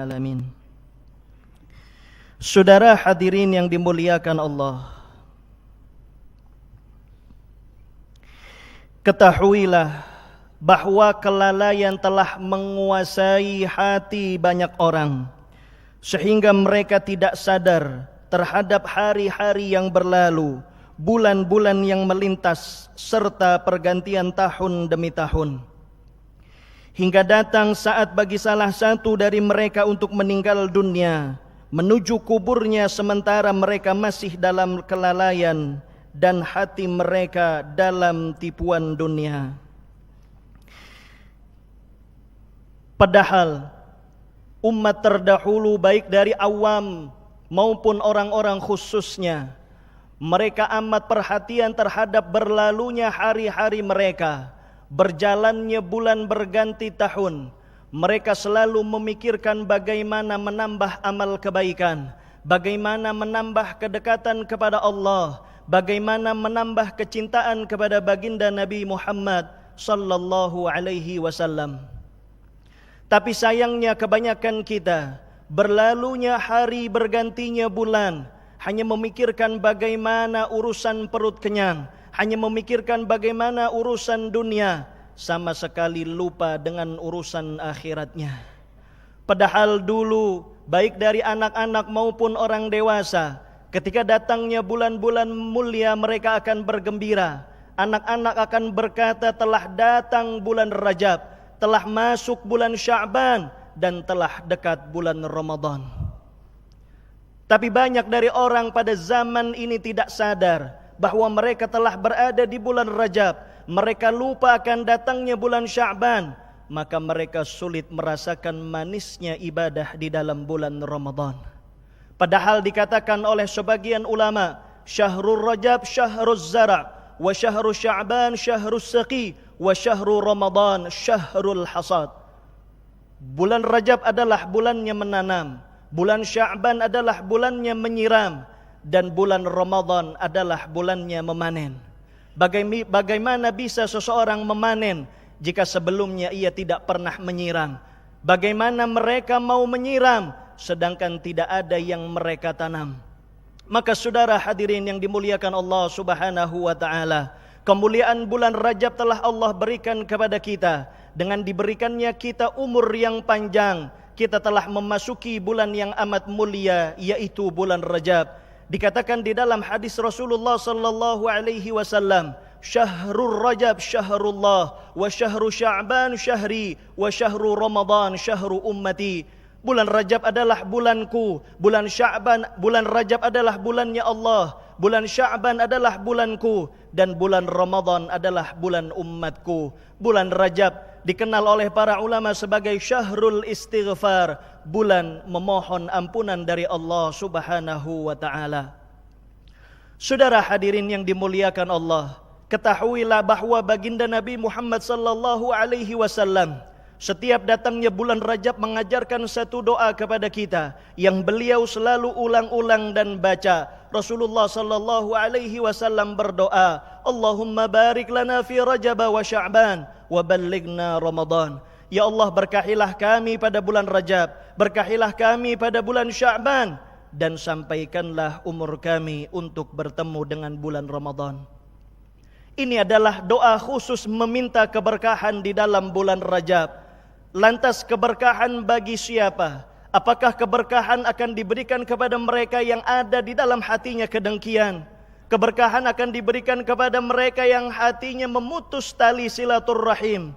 alamin. Saudara hadirin yang dimuliakan Allah, ketahuilah bahwa kelalaian telah menguasai hati banyak orang, sehingga mereka tidak sadar terhadap hari-hari yang berlalu, bulan-bulan yang melintas, serta pergantian tahun demi tahun. Hingga datang saat bagi salah satu dari mereka untuk meninggal dunia, menuju kuburnya sementara mereka masih dalam kelalaian dan hati mereka dalam tipuan dunia. Padahal umat terdahulu baik dari awam maupun orang-orang khususnya, mereka amat perhatian terhadap berlalunya hari-hari mereka, berjalannya bulan berganti tahun. Mereka selalu memikirkan bagaimana menambah amal kebaikan, bagaimana menambah kedekatan kepada Allah, bagaimana menambah kecintaan kepada baginda Nabi Muhammad sallallahu alaihi wasallam. Tapi sayangnya kebanyakan kita, berlalunya hari bergantinya bulan, hanya memikirkan bagaimana urusan perut kenyang, hanya memikirkan bagaimana urusan dunia, sama sekali lupa dengan urusan akhiratnya. Padahal dulu baik dari anak-anak maupun orang dewasa, ketika datangnya bulan-bulan mulia mereka akan bergembira. Anak-anak akan berkata, telah datang bulan Rajab, telah masuk bulan Sya'ban, dan telah dekat bulan Ramadan. Tapi banyak dari orang pada zaman ini tidak sadar bahwa mereka telah berada di bulan Rajab. Mereka lupa akan datangnya bulan Sya'ban, maka mereka sulit merasakan manisnya ibadah di dalam bulan Ramadan. Padahal dikatakan oleh sebagian ulama, Syahrul Rajab syahruz zara' wa syahrul Sya'ban syahrus saqi wa syahrul Ramadan syahrul hasad. Bulan Rajab adalah bulannya menanam, bulan Sya'ban adalah bulannya menyiram, dan bulan Ramadan adalah bulannya memanen. Bagaimana bisa seseorang memanen jika sebelumnya ia tidak pernah menyiram? Bagaimana mereka mau menyiram sedangkan tidak ada yang mereka tanam? Maka saudara hadirin yang dimuliakan Allah Subhanahu wa taala, kemuliaan bulan Rajab telah Allah berikan kepada kita. Dengan diberikannya kita umur yang panjang, kita telah memasuki bulan yang amat mulia, yaitu bulan Rajab. Dikatakan di dalam hadis Rasulullah sallallahu alaihi wasallam, Syahrul Rajab syahrullah wa syahru Sya'ban syahri wa syahru Ramadan syahru ummati. Bulan Rajab adalah bulanku, bulan Rajab adalah bulannya Allah, bulan Sya'ban adalah bulanku, dan bulan Ramadan adalah bulan umatku. Bulan Rajab dikenal oleh para ulama sebagai Syahrul Istighfar, bulan memohon ampunan dari Allah Subhanahu wa taala. Saudara hadirin yang dimuliakan Allah, ketahuilah bahwa baginda Nabi Muhammad sallallahu alaihi wasallam setiap datangnya bulan Rajab mengajarkan satu doa kepada kita yang beliau selalu ulang-ulang dan baca. Rasulullah sallallahu alaihi wasallam berdoa, Allahumma barik lana fi Rajab wa Sya'ban wa ballighna Ramadan. Ya Allah, berkahilah kami pada bulan Rajab, berkahilah kami pada bulan Sya'ban, dan sampaikanlah umur kami untuk bertemu dengan bulan Ramadan. Ini adalah doa khusus meminta keberkahan di dalam bulan Rajab. Lantas keberkahan bagi siapa? Apakah keberkahan akan diberikan kepada mereka yang ada di dalam hatinya kedengkian? Keberkahan akan diberikan kepada mereka yang hatinya memutus tali silaturrahim.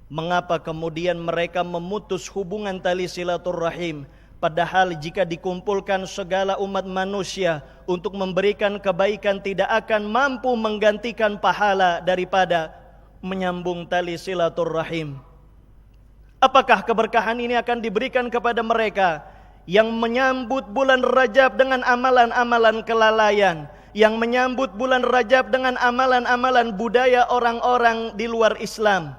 Mengapa kemudian mereka memutus hubungan tali silaturrahim? Padahal jika dikumpulkan segala umat manusia untuk memberikan kebaikan, tidak akan mampu menggantikan pahala daripada menyambung tali silaturrahim. Apakah keberkahan ini akan diberikan kepada mereka yang menyambut bulan Rajab dengan amalan-amalan kelalaian, yang menyambut bulan Rajab dengan amalan-amalan budaya orang-orang di luar Islam?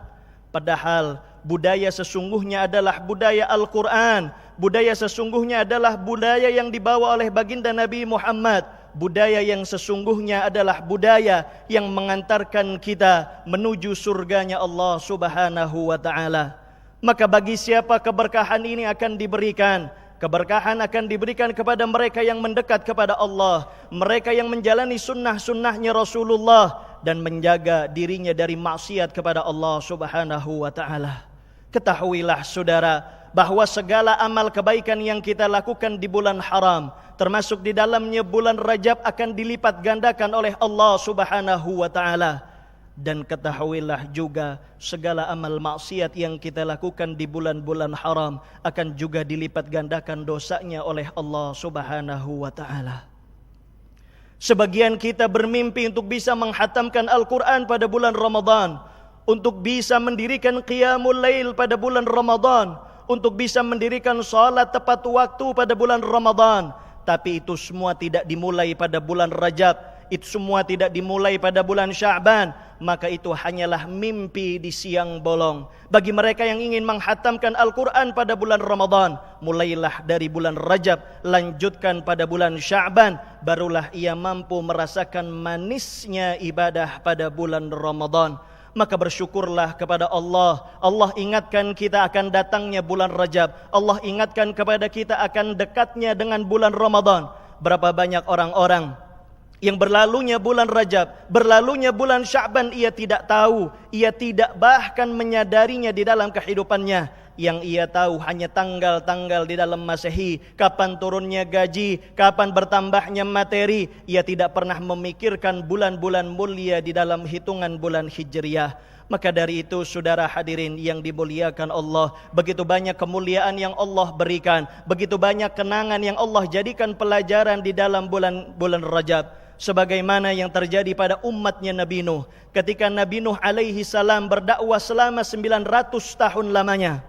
Padahal budaya sesungguhnya adalah budaya Al-Quran. Budaya sesungguhnya adalah budaya yang dibawa oleh baginda Nabi Muhammad. Budaya yang sesungguhnya adalah budaya yang mengantarkan kita menuju surganya Allah Subhanahu wa ta'ala. Maka bagi siapa keberkahan ini akan diberikan? Keberkahan akan diberikan kepada mereka yang mendekat kepada Allah, mereka yang menjalani sunnah-sunnahnya Rasulullah dan menjaga dirinya dari maksiat kepada Allah Subhanahu wa taala. Ketahuilah saudara, bahwa segala amal kebaikan yang kita lakukan di bulan haram, termasuk di dalamnya bulan Rajab, akan dilipat gandakan oleh Allah Subhanahu wa taala. Dan ketahuilah juga segala amal maksiat yang kita lakukan di bulan-bulan haram akan juga dilipat gandakan dosanya oleh Allah Subhanahu wa taala. Sebagian kita bermimpi untuk bisa menghatamkan Al-Quran pada bulan Ramadan, untuk bisa mendirikan qiyamul lail pada bulan Ramadan, untuk bisa mendirikan salat tepat waktu pada bulan Ramadan. Tapi itu semua tidak dimulai pada bulan Rajab, itu semua tidak dimulai pada bulan Sya'ban, maka itu hanyalah mimpi di siang bolong. Bagi mereka yang ingin menghatamkan Al-Quran pada bulan Ramadan, mulailah dari bulan Rajab, lanjutkan pada bulan Sya'ban, barulah ia mampu merasakan manisnya ibadah pada bulan Ramadan. Maka bersyukurlah kepada Allah. Allah ingatkan kita akan datangnya bulan Rajab. Allah ingatkan kepada kita akan dekatnya dengan bulan Ramadan. Berapa banyak orang-orang yang berlalunya bulan Rajab, berlalunya bulan Sya'ban, ia tidak tahu, ia tidak bahkan menyadarinya di dalam kehidupannya. Yang ia tahu hanya tanggal-tanggal di dalam Masehi, kapan turunnya gaji, kapan bertambahnya materi. Ia tidak pernah memikirkan bulan-bulan mulia di dalam hitungan bulan Hijriah. Maka dari itu saudara hadirin yang dimuliakan Allah, begitu banyak kemuliaan yang Allah berikan, begitu banyak kenangan yang Allah jadikan pelajaran di dalam bulan Rajab. Sebagaimana yang terjadi pada umatnya Nabi Nuh, ketika Nabi Nuh alaihi salam berdakwah selama 900 tahun lamanya,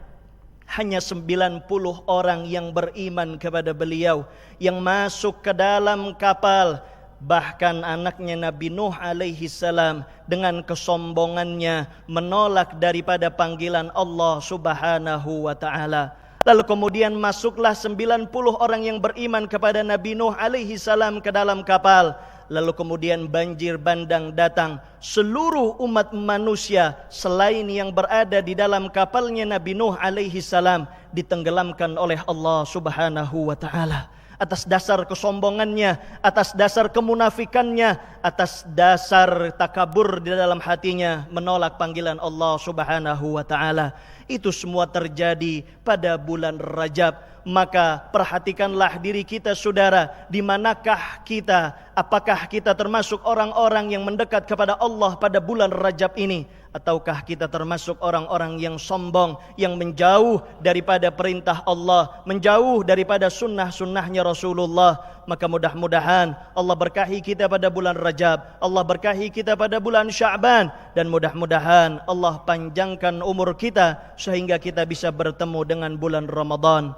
hanya 90 orang yang beriman kepada beliau, yang masuk ke dalam kapal. Bahkan anaknya Nabi Nuh alaihi salam dengan kesombongannya menolak daripada panggilan Allah Subhanahu wa taala. Lalu kemudian masuklah 90 orang yang beriman kepada Nabi Nuh alaihi salam ke dalam kapal. Lalu kemudian banjir bandang datang. Seluruh umat manusia selain yang berada di dalam kapalnya Nabi Nuh alaihi salam ditenggelamkan oleh Allah Subhanahu wa taala. Atas dasar kesombongannya, atas dasar kemunafikannya, atas dasar takabur di dalam hatinya menolak panggilan Allah Subhanahu wa taala. Itu semua terjadi pada bulan Rajab. Maka perhatikanlah diri kita saudara, di manakah kita? Apakah kita termasuk orang-orang yang mendekat kepada Allah pada bulan Rajab ini? Ataukah kita termasuk orang-orang yang sombong, yang menjauh daripada perintah Allah, menjauh daripada sunnah-sunnahnya Rasulullah? Maka mudah-mudahan Allah berkahi kita pada bulan Rajab, Allah berkahi kita pada bulan Sya'ban, dan mudah-mudahan Allah panjangkan umur kita sehingga kita bisa bertemu dengan bulan Ramadan.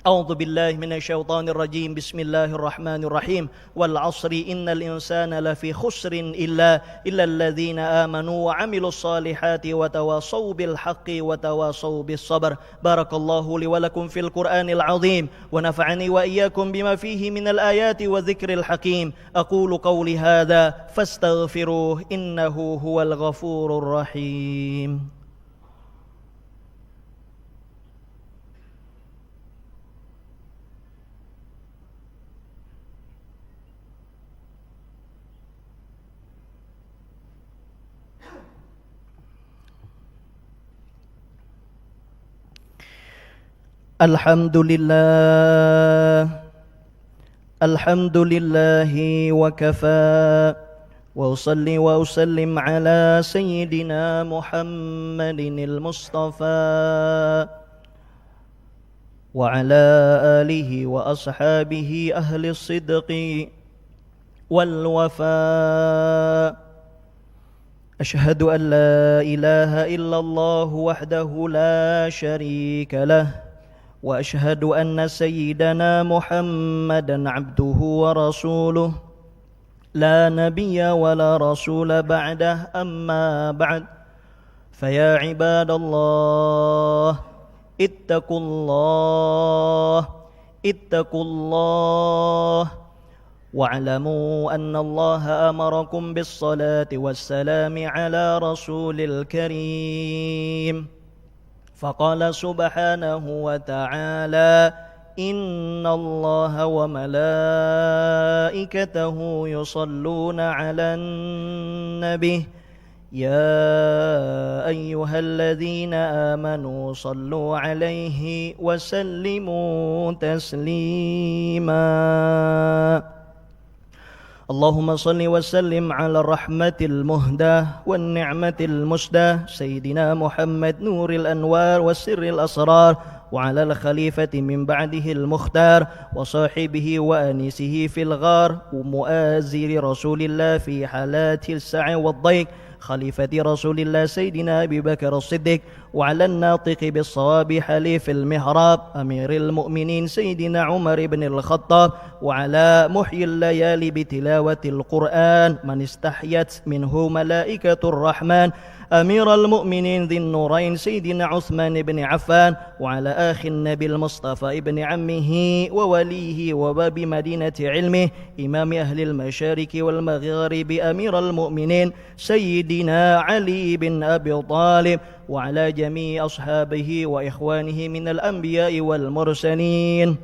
A'udzu billahi minasyaitonir rajim. Bismillahirrahmanirrahim. Wal 'ashri innal insana lafi khusrin illa alladzina amanu wa 'amilus solihati wa tawassaw bil haqqi wa tawassaw bis sabr. Barakallahu li wa lakum fil Qur'anil 'azim wa nafa'ani wa iyyakum bima fihi minal ayati wa dzikril hakim. Aqulu qawli hadza fastaghfiruhu innahu huwal ghafurur rahim. Alhamdulillah, alhamdulillahi wa kafa, wa usalli wa usallim ala sayyidina Muhammadinil Mustafa wa ala alihi wa ashabihi ahli sidqi wal wafa. Ashhadu an la ilaha illallah wahdahu la sharika lah, wa ashhadu anna sayyidana Muhammadan abduhu wa rasuluh, la nabiyya wa la rasula ba'dah, amma ba'd. Faya ibadallah, ittaqullah, ittaqullah, wa'lamu anna Allah amarakum bis salati was salami ala rasulil karim. فقال سبحانه وتعالى: إن الله وملائكته يصلون على النبي يا أيها الذين آمنوا صلوا عليه وسلموا تسليما. اللهم صل وسلم على الرحمة المهداة والنعمة المسداة سيدنا محمد نور الأنوار والسر الأسرار، وعلى الخليفة من بعده المختار وصاحبه وأنيسه في الغار ومؤازر رسول الله في حالات السعي والضيق، خليفة رسول الله سيدنا أبي بكر الصديق، وعلى الناطق بالصواب حليف المهراب أمير المؤمنين سيدنا عمر بن الخطاب، وعلى محيي الليالي بتلاوة القرآن من استحيت منه ملائكة الرحمن أمير المؤمنين ذي النورين سيدنا عثمان بن عفان، وعلى أخي النبي المصطفى ابن عمه ووليه وباب مدينة علمه إمام أهل المشارق والمغارب أمير المؤمنين سيدنا علي بن أبي طالب، وعلى جميع أصحابه وإخوانه من الأنبياء والمرسلين.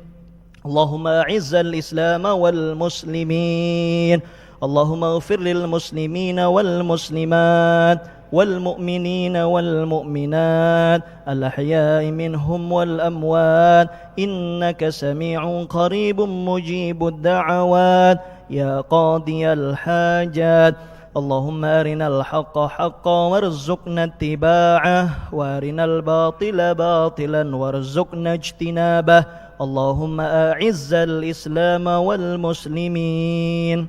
اللهم أعز الإسلام والمسلمين، اللهم اغفر للمسلمين والمسلمات والمؤمنين والمؤمنات الأحياء منهم والأموات، إنك سميع قريب مجيب الدعوات يا قاضي الحاجات. اللهم أرنا الحق حقا وارزقنا اتباعه، وأرنا الباطل باطلا وارزقنا اجتنابه. اللهم أعز الإسلام والمسلمين،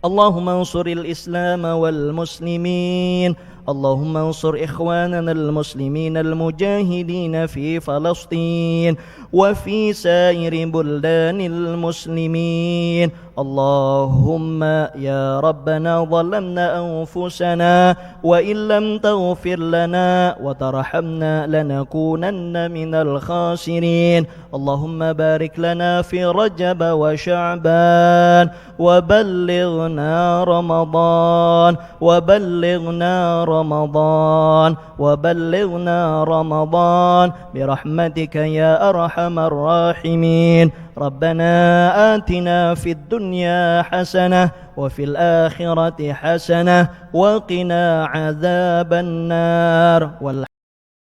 اللهم انصر الإسلام والمسلمين، اللهم انصر إخواننا المسلمين المجاهدين في فلسطين وفي سائر بلدان المسلمين. اللهم يا ربنا ظلمنا أنفسنا وإن لم تغفر لنا وترحمنا لنكونن من الخاسرين. اللهم بارك لنا في رجب وشعبان وبلغنا رمضان وبلغنا رمضان وبلغنا رمضان برحمتك يا أرحم الراحمين. ربنا آتنا في الدنيا حسنة وفي الآخرة حسنة وقنا عذاب النار.